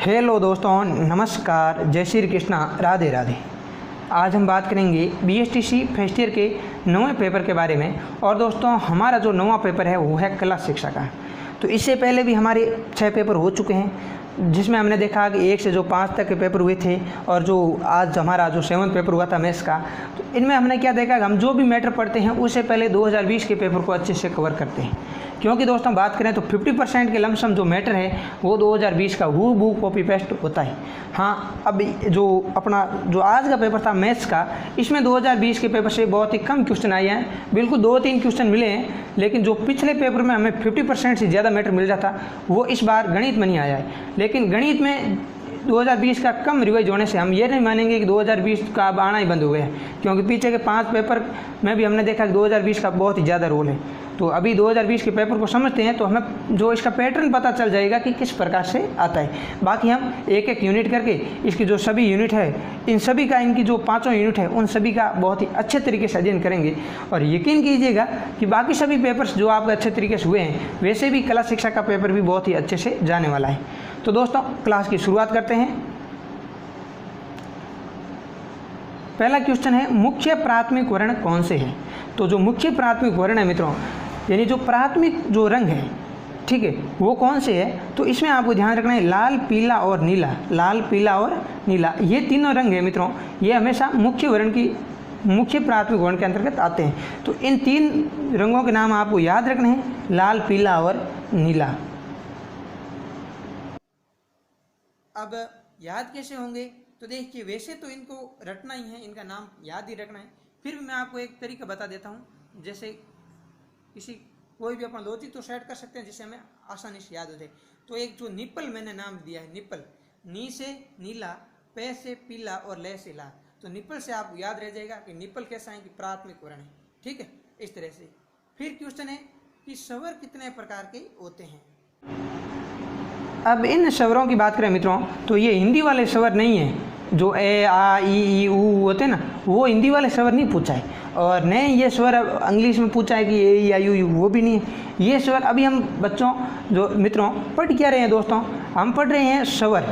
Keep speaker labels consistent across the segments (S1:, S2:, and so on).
S1: Hello दोस्तों, नमस्कार, जय श्री कृष्णा, राधे राधे। आज हम बात करेंगे बीएसटीसी फर्स्ट ईयर के नवे पेपर के बारे में। और दोस्तों, हमारा जो नवा पेपर है वो है कला शिक्षा का। तो इससे पहले भी हमारे 6 पेपर हो चुके हैं, जिसमें हमने देखा कि 1 से जो 5 तक के पेपर हुए थे और जो आज हमारा जो 7th पेपर हुआ था मैथ्स का। तो इनमें हमने क्या देखा कि हम जो भी मैटर पढ़ते हैं उससे पहले 2020 के पेपर को अच्छे से कवर करते हैं। क्योंकि दोस्तों बात करें तो 50% के लमसम जो मैटर है वो 2020 का वो बुक कॉपी पेस्ट होता है। हाँ, अब जो अपना जो आज का पेपर था मैथ्स का, इसमें 2020 के पेपर से बहुत ही कम क्वेश्चन आए हैं। बिल्कुल 2-3 क्वेश्चन मिले हैं, लेकिन जो पिछले पेपर में हमें 50% से ज़्यादा मैटर मिल जाता वो इस बार गणित में नहीं आया है। लेकिन गणित में 2020 का कम रिवाइज होने से हम ये नहीं मानेंगे कि 2020 का अब आना ही बंद हो गया है, क्योंकि पीछे के 5 पेपर में भी हमने देखा कि 2020 का बहुत ही ज़्यादा रोल है। तो अभी 2020 के पेपर को समझते हैं तो हमें जो इसका पैटर्न पता चल जाएगा कि किस प्रकार से आता है। बाकी हम एक एक यूनिट करके इसकी जो सभी यूनिट है, इन सभी का, इनकी जो 5 यूनिट है उन सभी का बहुत ही अच्छे तरीके से अध्ययन करेंगे। और यकीन कीजिएगा कि बाकी सभी पेपर्स जो आपके अच्छे तरीके से हुए हैं, वैसे भी कला शिक्षा का पेपर भी बहुत ही अच्छे से जाने वाला है। तो दोस्तों, क्लास की शुरुआत करते हैं। पहला क्वेश्चन है, मुख्य प्राथमिक वर्ण कौन से हैं? तो जो मुख्य प्राथमिक वर्ण है मित्रों, यानी जो प्राथमिक जो रंग है, ठीक है, वो कौन से है? तो इसमें आपको ध्यान रखना है लाल, पीला और नीला। लाल, पीला और नीला, ये तीनों रंग है मित्रों, ये हमेशा मुख्य प्राथमिक वर्ण के अंतर्गत आते हैं। तो इन 3 रंगों के नाम आपको याद रखने हैं, लाल, पीला और नीला। अब याद कैसे होंगे? तो देखिए, वैसे तो इनको रटना ही है, इनका नाम याद ही रखना है। फिर भी मैं आपको एक तरीका बता देता हूँ, जैसे कोई भी अपना लॉजिक तो सेट कर सकते हैं जिससे हमें आसानी से याद हो जाए। तो एक जो निप्पल मैंने नाम दिया है, निप्पल, नी से नीला, पे से पीला और ले से लाल। तो निप्पल से आपको याद रह जाएगा कि निप्पल कैसा है कि प्राथमिक वर्ण है, ठीक है, इस तरह से। फिर क्वेश्चन है कि स्वर कितने प्रकार के होते हैं? अब इन स्वरों की बात करें मित्रों, तो ये हिंदी वाले स्वर नहीं है। जो ए, आ, ई, ऊ होते हैं ना, वो हिंदी वाले स्वर नहीं पूछा है। और न ये स्वर अब इंग्लिश में पूछा है कि ए, ई, आई, यू, वो भी नहीं है। ये स्वर अभी हम बच्चों, जो मित्रों, पढ़ क्या रहे हैं दोस्तों? हम पढ़ रहे हैं स्वर,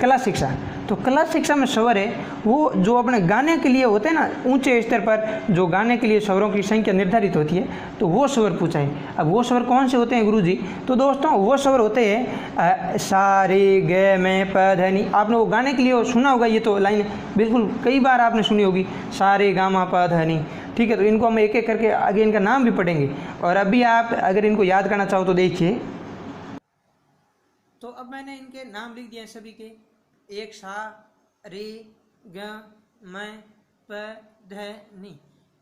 S1: कला शिक्षा। तो कला शिक्षा में स्वर है वो जो अपने गाने के लिए होते हैं ना, ऊंचे स्तर पर जो गाने के लिए स्वरों की संख्या निर्धारित होती है, तो वो स्वर पूछा है। अब वो स्वर कौन से होते हैं गुरुजी? तो दोस्तों वो स्वर होते हैं सा, रे, ग, मे, प, ध, नि। आपने वो गाने के लिए सुना होगा, ये तो लाइन बिल्कुल कई बार आपने सुनी होगी, सा, रे, गा, मा, प, ध, नि, ठीक है। तो इनको हम एक एक करके आगे इनका नाम भी पढ़ेंगे। और अभी आप अगर इनको याद करना चाहो तो देखिए, तो अब मैंने इनके नाम लिख दिए हैं सभी के। एक सा, रे, ग, म, प, ध, नि।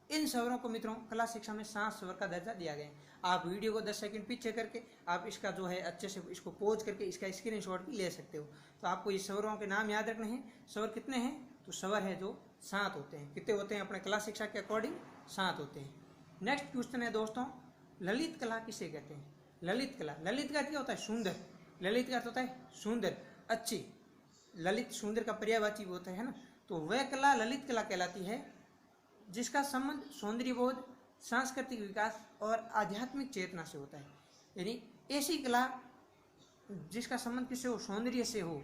S1: इन स्वरों को मित्रों कला शिक्षा में 7 स्वर का दर्जा दिया गया है। आप वीडियो को 10 सेकंड पीछे करके आप इसका जो है अच्छे से इसको पोज करके इसका स्क्रीनशॉट भी ले सकते हो। तो आपको इस स्वरों के नाम याद रखने हैं। स्वर कितने हैं? तो स्वर है जो 7 होते हैं। कितने होते हैं? अपने कला शिक्षा के अकॉर्डिंग 7 होते हैं। नेक्स्ट क्वेश्चन है दोस्तों, ललित कला किसे कहते हैं? ललित कला, ललित का क्या होता है? सुंदर। ललित का होता है सुंदर, अच्छी। ललित सुंदर का पर्यायवाची होता है ना। तो वह कला ललित कला कहलाती है जिसका संबंध सौंदर्य बोध, सांस्कृतिक विकास और आध्यात्मिक चेतना से होता है। यानी ऐसी कला जिसका संबंध किससे हो? सौंदर्य से हो,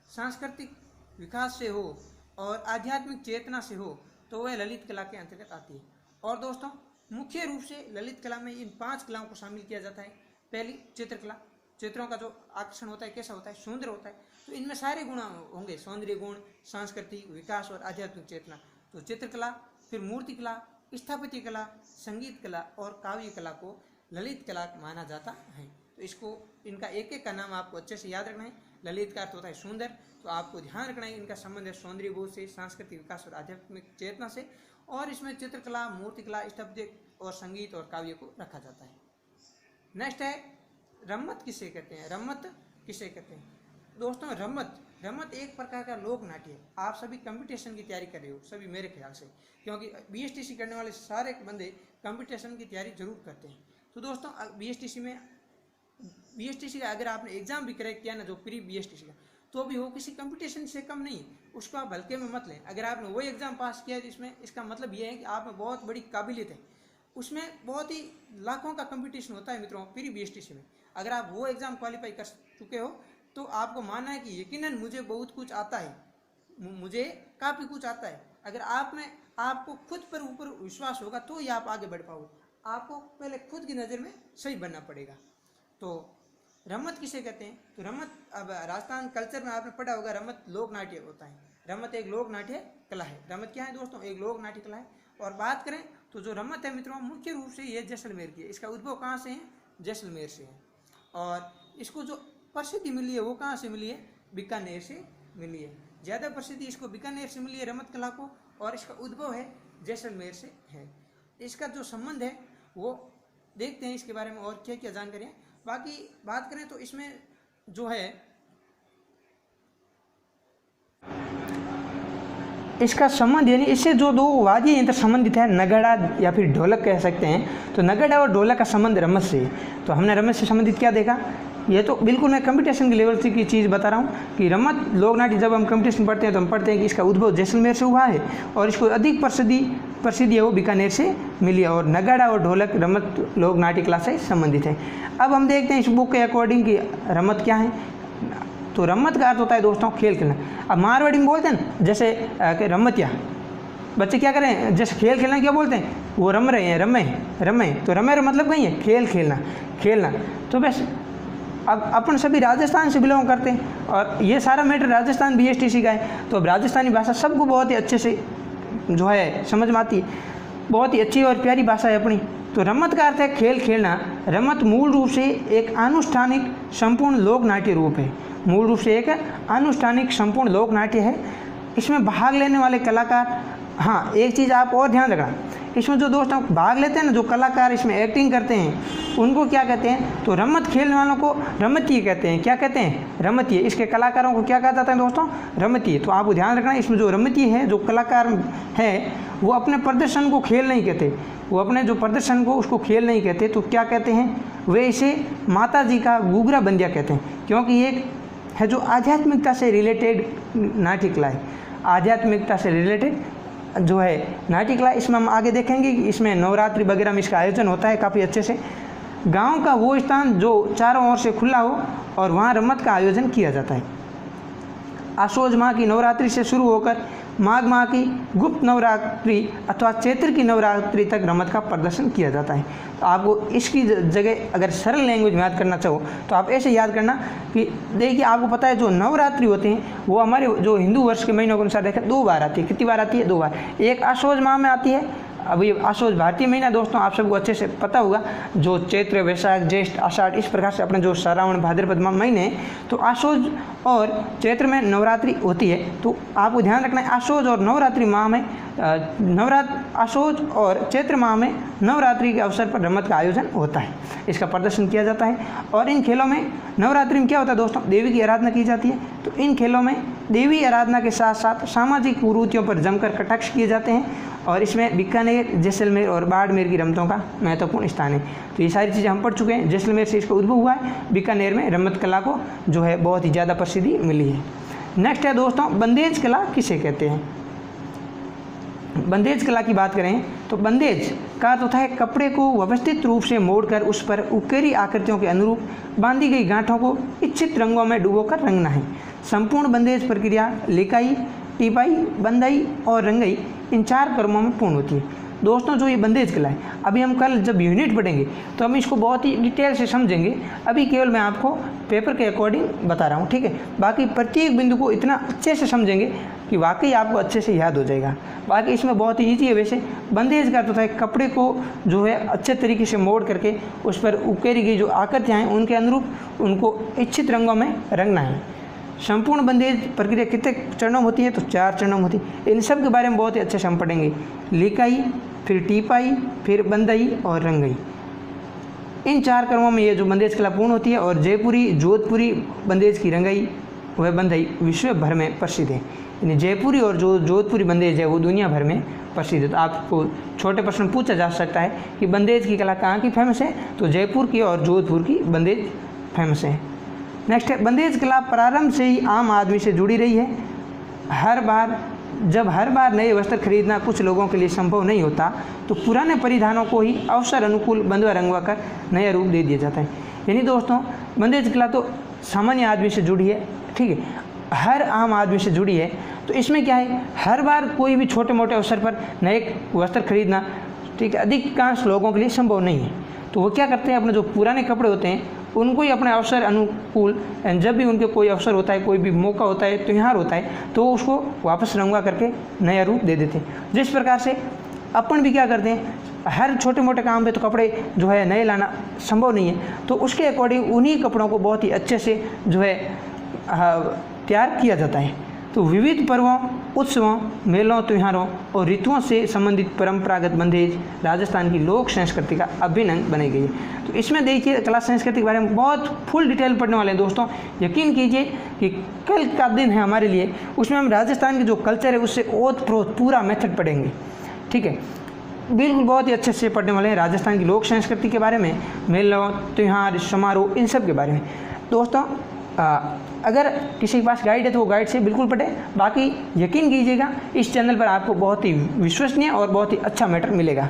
S1: सांस्कृतिक विकास से हो और आध्यात्मिक चेतना से हो, तो वह ललित कला के अंतर्गत आती है। और दोस्तों, मुख्य रूप से ललित कला में इन 5 कलाओं को शामिल किया जाता है। पहली चित्रकला, चित्रों का जो आकर्षण होता है कैसा होता है? सुंदर होता है। तो इनमें सारे गुण होंगे, सौंदर्य गुण, सांस्कृतिक विकास और आध्यात्मिक चेतना। तो चित्रकला, फिर मूर्ति कला, स्थापत्य कला, संगीत कला और काव्य कला को ललित कला माना जाता है। तो इसको, इनका एक एक का नाम आपको अच्छे से याद रखना है। ललित का अर्थ होता है सुंदर, तो आपको ध्यान रखना है इनका संबंध है सौंदर्य बोध से, सांस्कृतिक विकास और आध्यात्मिक चेतना से। और इसमें चित्रकला, मूर्तिकला, स्थापत्य और संगीत और काव्य को रखा जाता है। नेक्स्ट है, रम्मत किसे कहते हैं? रम्मत किसे कहते हैं? दोस्तों, रम्मत एक प्रकार का लोक नाट्य है। आप सभी कंपटीशन की तैयारी कर रहे हो, सभी मेरे ख्याल से, क्योंकि बीएसटीसी करने वाले सारे बंदे कंपटीशन की तैयारी जरूर करते हैं। तो दोस्तों, बीएसटीसी का अगर आपने एग्जाम भी क्रैक किया ना, जो प्री बीएसटीसी का, तो भी वो किसी कंपटीशन से कम नहीं, उसको आप हल्के में मत लें। अगर आपने वो एग्जाम पास किया जिसमें इसका मतलब ये है कि आप में बहुत बड़ी काबिलियत है। उसमें बहुत ही लाखों का कंपटीशन होता है मित्रों प्री बीएसटीसी में। अगर आप वो एग्जाम क्वालिफाई कर चुके हो तो आपको मानना है कि यकीनन मुझे बहुत कुछ आता है, मुझे काफ़ी कुछ आता है। अगर आप में आपको खुद पर ऊपर विश्वास होगा तो ही आप आगे बढ़ पाओगे। आपको पहले खुद की नज़र में सही बनना पड़ेगा। तो रमत किसे कहते हैं? तो रमत, अब राजस्थान कल्चर में आपने पढ़ा होगा, रमत लोक नाट्य होता है। रमत एक लोक नाट्य कला है। रमत क्या है दोस्तों? एक लोक नाट्य कला है। और बात करें तो जो रमत है मित्रों, मुख्य रूप से ये जैसलमेर की है। इसका उद्भव कहाँ से है? जैसलमेर से है। और इसको जो प्रसिद्धि मिली है वो कहाँ से मिली है? बीकानेर से मिली है। ज़्यादा प्रसिद्धि इसको बीकानेर से मिली है रमत कला को, और इसका उद्भव है जैसलमेर से है। इसका जो संबंध है वो देखते हैं इसके बारे में और क्या क्या जानकारी है। बाकी बात करें तो इसमें जो है इसका संबंध, यानी इससे जो दो वाद्य यंत्र संबंधित है, नगाड़ा या फिर ढोलक कह सकते हैं। तो नगाड़ा और ढोलक का संबंध रमत से। तो हमने रमत से संबंधित क्या देखा? ये तो बिल्कुल मैं कंपटीशन के लेवल से की चीज़ बता रहा हूँ कि रमत लोक नाट्य जब हम कंपटीशन पढ़ते हैं तो हम पढ़ते हैं कि इसका उद्भव जैसलमेर से हुआ है और इसको अधिक प्रसिद्धि है वो बीकानेर से मिली है। और नगाड़ा और ढोलक रमत लोक नाट्य कला से संबंधित है। अब हम देखते हैं इस बुक के अकॉर्डिंग कि रमत क्या है। तो रमत का अर्थ होता है दोस्तों खेल खेलना। अब मारवाड़ी में बोलते हैं ना जैसे रमतिया, बच्चे क्या करें, जैसे खेल खेलना क्या बोलते हैं? वो रम रहे हैं, रमे। तो रमे का मतलब नहीं है खेल खेलना। तो बस अब अपन सभी राजस्थान से बिलोंग करते हैं और ये सारा मैटर राजस्थान BSTC का है। तो अब राजस्थानी भाषा सबको बहुत ही अच्छे से जो है समझ में आती है, बहुत ही अच्छी और प्यारी भाषा है अपनी। तो रमत का अर्थ है खेल खेलना। रमत मूल रूप से एक अनुष्ठानिक संपूर्ण लोक नाट्य रूप है। मूल रूप से एक अनुष्ठानिक संपूर्ण लोक नाट्य है। इसमें भाग लेने वाले कलाकार, हाँ एक चीज़ आप और ध्यान रखना, इसमें जो दोस्तों भाग लेते हैं ना, जो कलाकार इसमें एक्टिंग करते हैं उनको क्या कहते हैं? तो रमत खेलने वालों को रमतिये कहते हैं। क्या कहते हैं? रमतिये। इसके कलाकारों को क्या कहा जाता है दोस्तों? रमतिये। तो आपको ध्यान रखना, इसमें जो रमतिये है, जो कलाकार है, वो अपने प्रदर्शन को खेल नहीं कहते, वो अपने जो प्रदर्शन को उसको खेल नहीं कहते। तो क्या कहते हैं? वे इसे माता जी का गुगरा बंदिया कहते हैं, क्योंकि ये है जो आध्यात्मिकता से रिलेटेड नाट्य कला है। आध्यात्मिकता से रिलेटेड जो है नाट्य कला। इसमें हम आगे देखेंगे कि इसमें नवरात्रि वगैरह में इसका आयोजन होता है काफ़ी अच्छे से। गांव का वो स्थान जो चारों ओर से खुला हो और वहाँ रमत का आयोजन किया जाता है। आश्वज माह की नवरात्रि से शुरू होकर माघ माह की गुप्त नवरात्रि अथवा चैत्र की नवरात्रि तक रमत का प्रदर्शन किया जाता है। तो आपको इसकी जगह अगर सरल लैंग्वेज में याद करना चाहो तो आप ऐसे याद करना कि देखिए, आपको पता है जो नवरात्रि होते हैं वो हमारे जो हिंदू वर्ष के महीनों के अनुसार देखें 2 बार आती है। कितनी बार आती है? 2 बार। एक आश्वज माह में आती है। अब ये आश्वज भारतीय महीना दोस्तों आप सबको अच्छे से पता होगा, जो चैत्र, वैशाख, ज्येष्ठ, आषाढ़, इस प्रकार से अपने जो श्रावण, भाद्रपद महीने हैं, तो आश्वज और चैत्र में नवरात्रि होती है। तो आपको ध्यान रखना है आश्वज और नवरात्रि माह में आश्वज और चैत्र माह में नवरात्रि के अवसर पर रमत का आयोजन होता है, इसका प्रदर्शन किया जाता है। और इन खेलों में नवरात्रि में क्या होता है दोस्तों? देवी की आराधना की जाती है। तो इन खेलों में देवी आराधना के साथ साथ सामाजिक कुरीतियों पर जमकर कटाक्ष किए जाते हैं और इसमें बीकानेर, जैसलमेर और बाड़मेर की रमतों का महत्वपूर्ण स्थान है। तो ये सारी चीज़ें हम पढ़ चुके हैं। जैसलमेर से इसका उद्भव हुआ है, बीकानेर में रमत कला को जो है बहुत ही ज़्यादा प्रसिद्धि मिली है। नेक्स्ट है दोस्तों, बंदेज कला किसे कहते हैं? बंदेज कला की बात करें तो बंदेज का अर्थ होता है कपड़े को व्यवस्थित रूप से मोड़कर उस पर उकेरी आकृतियों के अनुरूप बांधी गई गांठों को इच्छित रंगों में डुबोकर रंगना है। संपूर्ण बंदेज प्रक्रिया लिकाई, टिपाई, बंदाई और रंगाई इन 4 क्रमों में पूर्ण होती है। दोस्तों जो ये बंदेज कला है, अभी हम कल जब यूनिट पढ़ेंगे तो हम इसको बहुत ही डिटेल से समझेंगे। अभी केवल मैं आपको पेपर के अकॉर्डिंग बता रहा हूँ, ठीक है। बाकी प्रत्येक बिंदु को इतना अच्छे से समझेंगे कि वाकई आपको अच्छे से याद हो जाएगा। बाकी इसमें बहुत ही ईजी है। वैसे बंदेज का अर्थ होता है कपड़े को जो है अच्छे तरीके से मोड़ करके उस पर उकेरी गई जो आकृतियाँ हैं उनके अनुरूप उनको इच्छित रंगों में रंगना है। संपूर्ण बंदेज प्रक्रिया कितने चरणों में होती है? तो 4 चरणों में होती है। इन सब के बारे में बहुत ही अच्छे से हम पढ़ेंगे। लिकाई, फिर टीपाई, फिर बंदाई और रंगाई। इन 4 क्रमों में ये जो बंदेज कला पूर्ण होती है। और जयपुरी, जोधपुरी बंदेज की रंगाई वह बंदाई विश्व भर में प्रसिद्ध है। यानी जयपुरी और जो जोधपुरी बंदेज है वो दुनिया भर में प्रसिद्ध है। तो आपको छोटे प्रश्न पूछा जा सकता है कि बंदेज की कला कहाँ की फेमस है? तो जयपुर की और जोधपुर की बंदेज फेमस है। नेक्स्ट है, बंदेज कला प्रारंभ से ही आम आदमी से जुड़ी रही है। हर बार नए वस्त्र खरीदना कुछ लोगों के लिए संभव नहीं होता तो पुराने परिधानों को ही अवसर अनुकूल बंधवा रंगवा कर नया रूप दे दिया जाता है। यानी दोस्तों बंदेज कला तो सामान्य आदमी से जुड़ी है, ठीक है, हर आम आदमी से जुड़ी है। तो इसमें क्या है, हर बार कोई भी छोटे मोटे अवसर पर नए वस्त्र खरीदना, ठीक है, अधिकांश लोगों के लिए संभव नहीं है। तो वो क्या करते हैं, अपने जो पुराने कपड़े होते हैं उनको ही अपने अवसर अनुकूल, जब भी उनके कोई अवसर होता है, कोई भी मौका होता है, त्यौहार होता है, तो उसको वापस रंगवा करके नया रूप दे देते हैं। जिस प्रकार से अपन भी क्या करते हैं, हर छोटे मोटे काम पे तो कपड़े जो है नए लाना संभव नहीं है, तो उसके अकॉर्डिंग उन्हीं कपड़ों को बहुत ही अच्छे से जो है तैयार किया जाता है। तो विविध पर्वों, उत्सवों, मेलों, त्योहारों और ऋतुओं से संबंधित परंपरागत बंधेज राजस्थान की लोक संस्कृति का अभिन्न अंग बनाई गई है। तो इसमें देखिए कला संस्कृति के बारे में बहुत फुल डिटेल पढ़ने वाले हैं दोस्तों। यकीन कीजिए कि कल का दिन है हमारे लिए, उसमें हम राजस्थान की जो कल्चर है उससे ओत प्रोत पूरा मेथड पढ़ेंगे, ठीक है, बिल्कुल बहुत ही अच्छे से पढ़ने वाले हैं राजस्थान की लोक संस्कृति के बारे में, मेलों, त्यौहार, समारोह, इन सब के बारे में। दोस्तों अगर किसी के पास गाइड है तो वो गाइड से बिल्कुल पढ़े। बाकी यकीन कीजिएगा इस चैनल पर आपको बहुत ही विश्वसनीय और बहुत ही अच्छा मैटर मिलेगा।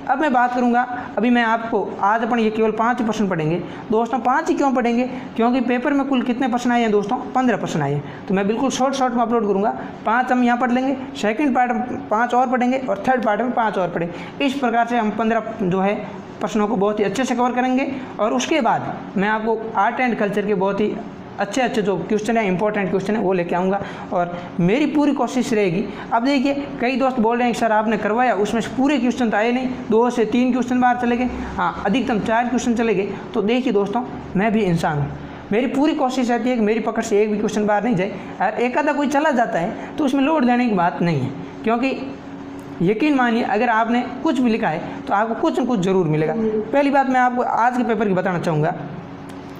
S1: अब मैं बात करूंगा, अभी मैं आपको आज अपन ये केवल 5 प्रश्न पढ़ेंगे दोस्तों। 5 ही क्यों पढ़ेंगे, क्योंकि पेपर में कुल कितने प्रश्न आए हैं दोस्तों, 15 प्रश्न आए हैं। तो मैं बिल्कुल शॉर्ट में अपलोड करूँगा। 5 हम यहाँ पढ़ लेंगे, सेकेंड पार्ट में 5 और पढ़ेंगे और थर्ड पार्ट में 5 और पढ़ेंगे। इस प्रकार से हम 15 जो है प्रश्नों को बहुत ही अच्छे से कवर करेंगे। और उसके बाद मैं आपको आर्ट एंड कल्चर के बहुत ही अच्छे जो क्वेश्चन है, इंपॉर्टेंट क्वेश्चन है, वो लेके आऊँगा और मेरी पूरी कोशिश रहेगी। अब देखिए कई दोस्त बोल रहे हैं सर आपने करवाया, उसमें से पूरे क्वेश्चन तो आए नहीं, 2 से 3 क्वेश्चन बाहर चले गए, हाँ अधिकतम 4 क्वेश्चन चले गए। तो देखिए दोस्तों मैं भी इंसान हूँ, मेरी पूरी कोशिश रहती है कि मेरी पकड़ से एक भी क्वेश्चन बाहर नहीं जाए। और एक आधा कोई चला जाता है तो उसमें लोड देने की बात नहीं है, क्योंकि यकीन मानिए अगर आपने कुछ भी लिखा है तो आपको कुछ न कुछ जरूर मिलेगा। पहली बात मैं आपको आज के पेपर की बताना चाहूँगा।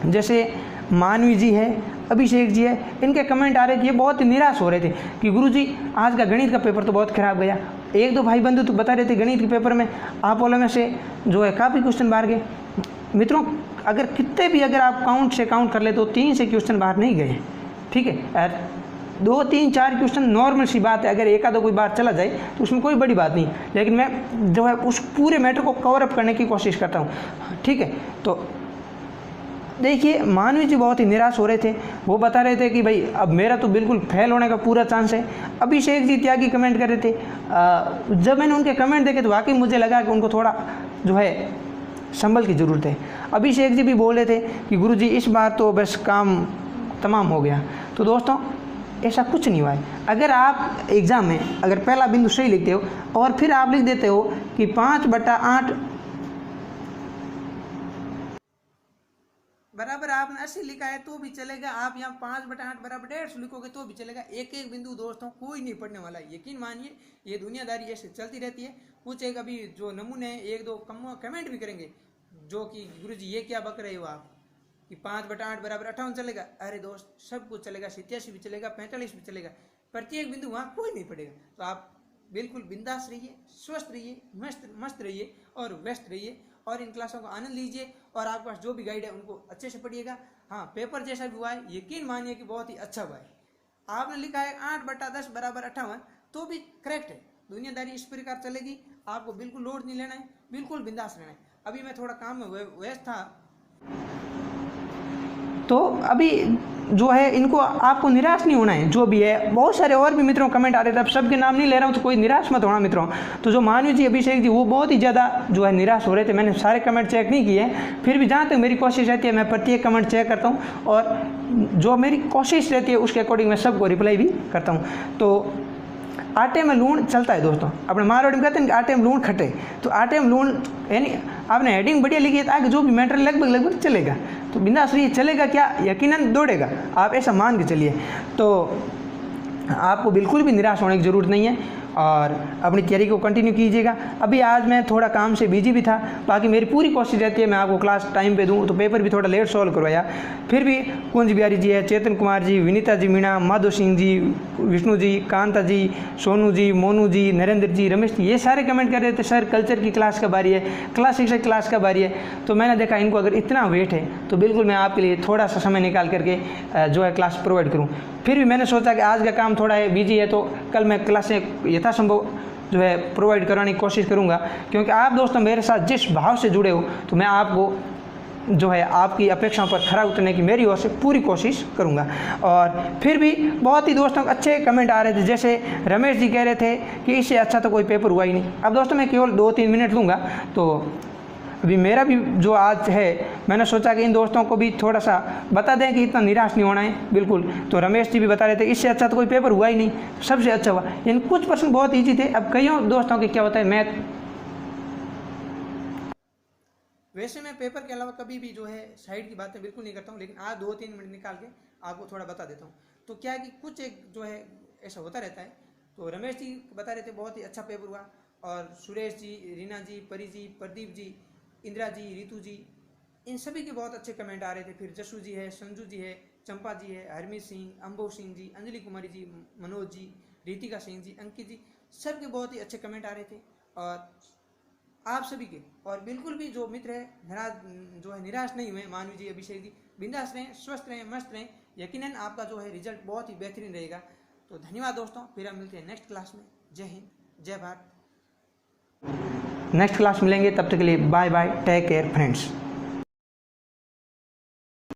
S1: जैसे मानवी जी है, अभिषेक जी है, इनके कमेंट आ रहे थे, ये बहुत निराश हो रहे थे कि गुरुजी आज का गणित का पेपर तो बहुत खराब गया। 1-2 भाई बंधु तो बता रहे थे गणित के पेपर में आप वालों में से जो है काफ़ी क्वेश्चन बाहर गए। मित्रों अगर कितने भी अगर आप काउंट कर ले तो 3 से क्वेश्चन बाहर नहीं गए, ठीक है। 2, 3, 4 क्वेश्चन नॉर्मल सी बात है, अगर एक आधा कोई बार चला जाए तो उसमें कोई बड़ी बात नहीं। लेकिन मैं जो है उस पूरे मैटर को कवर अप करने की कोशिश करता हूँ, ठीक है। तो देखिए मानवी जी बहुत ही निराश हो रहे थे, वो बता रहे थे कि भाई अब मेरा तो बिल्कुल फेल होने का पूरा चांस है। अभिषेक जी त्यागी कमेंट कर रहे थे। जब मैंने उनके कमेंट देखे तो वाकई मुझे लगा कि उनको थोड़ा जो है संभल की ज़रूरत है। अभिषेक जी भी बोल रहे थे कि गुरुजी इस बार तो बस काम तमाम हो गया। तो दोस्तों ऐसा कुछ नहीं हुआ है। अगर आप एग्ज़ाम में अगर पहला बिंदु सही लिखते हो और फिर आप लिख देते हो कि 5/8 बराबर आपने 80 लिखा है तो भी चलेगा, आप यहाँ 5/8 बराबर 150 लिखोगे तो भी चलेगा। एक एक बिंदु दोस्तों कोई नहीं पढ़ने वाला है, यकीन मानिए ये दुनियादारी ऐसे चलती रहती है। कुछ एक अभी जो नमूने 1-2 कमेंट भी करेंगे जो कि गुरुजी ये क्या बक रहे हो आप कि 5/8 बराबर 58 चलेगा। अरे दोस्त सब कुछ चलेगा, 87 भी चलेगा, 45 भी चलेगा, प्रत्येक बिंदु वहाँ कोई नहीं पड़ेगा। तो आप बिल्कुल बिंदास रहिए, स्वस्थ रहिए, मस्त रहिए और व्यस्त रहिए और इन क्लासों का आनंद लीजिए। और आपके पास जो भी गाइड है उनको अच्छे से पढ़िएगा। हाँ पेपर जैसा भी हुआ है यकीन मानिए कि बहुत ही अच्छा हुआ है। आपने लिखा है 8/10 बराबर 58 तो भी करेक्ट है। दुनियादारी इस प्रकार चलेगी, आपको बिल्कुल लोड नहीं लेना है, बिल्कुल बिंदास रहना है। अभी मैं थोड़ा काम में व्यस्त था तो अभी जो है इनको आपको निराश नहीं होना है। जो भी है बहुत सारे और भी मित्रों कमेंट आ रहे थे, अब सबके नाम नहीं ले रहा हूँ तो कोई निराश मत होना मित्रों। तो जो मानवी जी, अभिषेक जी वो बहुत ही ज़्यादा जो है निराश हो रहे थे। मैंने सारे कमेंट चेक नहीं किए, फिर भी जहाँ तक मेरी कोशिश रहती है मैं प्रत्येक कमेंट चेक करता हूँ और जो मेरी कोशिश रहती है उसके अकॉर्डिंग मैं सबको रिप्लाई भी करता हूँ। तो आटे में लूण चलता है दोस्तों, अपने मारवाड़ी में कहते हैं कि आटे में लूण खटे। तो आटे में लूण यानी आपने हेडिंग बढ़िया लिखी है तो आगे जो भी मैटर लगभग चलेगा। तो बिंदास रहिए, चलेगा क्या यकीनन दौड़ेगा, आप ऐसा मान के चलिए। तो आपको बिल्कुल भी निराश होने की ज़रूरत नहीं है और अपनी तैयारी को कंटिन्यू कीजिएगा। अभी आज मैं थोड़ा काम से बिजी भी था, बाकी मेरी पूरी कोशिश रहती है मैं आपको क्लास टाइम पे दूं। तो पेपर भी थोड़ा लेट सॉल्व करवाया, फिर भी कुंज बिहारी जी है, चेतन कुमार जी, विनीता जी मीणा, माधव सिंह जी, विष्णु जी, कांता जी, सोनू जी, मोनू जी, नरेंद्र जी, रमेश जी, ये सारे कमेंट कर रहे थे सर कल्चर की क्लास का बारी है, क्लास 6 क्लास का बारी है। तो मैंने देखा इनको अगर इतना वेट है तो बिल्कुल मैं आपके लिए थोड़ा सा समय निकाल करके जो है क्लास प्रोवाइड करूँ। फिर भी मैंने सोचा कि आज का काम थोड़ा है बिजी है तो कल मैं क्लासें यथासंभव जो है प्रोवाइड कराने की कोशिश करूंगा, क्योंकि आप दोस्तों मेरे साथ जिस भाव से जुड़े हो तो मैं आपको जो है आपकी अपेक्षाओं पर खरा उतरने की मेरी ओर से पूरी कोशिश करूंगा। और फिर भी बहुत ही दोस्तों अच्छे कमेंट आ रहे थे, जैसे रमेश जी कह रहे थे कि इससे अच्छा तो कोई पेपर हुआ ही नहीं। अब दोस्तों मैं केवल 2-3 मिनट लूँगा, तो अभी मेरा भी जो आज है मैंने सोचा कि इन दोस्तों को भी थोड़ा सा बता दें कि इतना निराश नहीं होना है बिल्कुल। तो रमेश जी भी बता रहे थे इससे अच्छा तो कोई पेपर हुआ ही नहीं, सबसे अच्छा हुआ। इन कुछ प्रश्न बहुत ईजी थे। अब कईयों दोस्तों के क्या होता है मैथ, वैसे मैं पेपर के अलावा कभी भी जो है साइड की बातें बिल्कुल नहीं करता हूँ, लेकिन आज 2-3 मिनट निकाल के आपको थोड़ा बता देता हूँ। तो क्या है कि कुछ एक जो है ऐसा होता रहता है। तो रमेश जी बता रहे थे बहुत ही अच्छा पेपर हुआ, और सुरेश जी, रीना जी, परी जी, प्रदीप जी, इंदिरा जी, रितु जी, इन सभी के बहुत अच्छे कमेंट आ रहे थे। फिर जसू जी है, संजू जी है, चंपा जी है, हरमीत सिंह, अम्बो सिंह जी, अंजलि कुमारी जी, मनोज जी, रितिका सिंह जी, अंकित जी, सबके बहुत ही अच्छे कमेंट आ रहे थे। और आप सभी के, और बिल्कुल भी जो मित्र है जो है निराश नहीं हुए, मानवी जी, अभिषेक जी, बिंदास रहें, स्वस्थ रहें, मस्त रहें। यकीनन आपका जो है रिजल्ट बहुत ही बेहतरीन रहेगा। तो धन्यवाद दोस्तों, फिर हम मिलते हैं नेक्स्ट क्लास में। जय हिंद, जय भारत। नेक्स्ट क्लास मिलेंगे, तब तक के लिए bye bye, take care friends.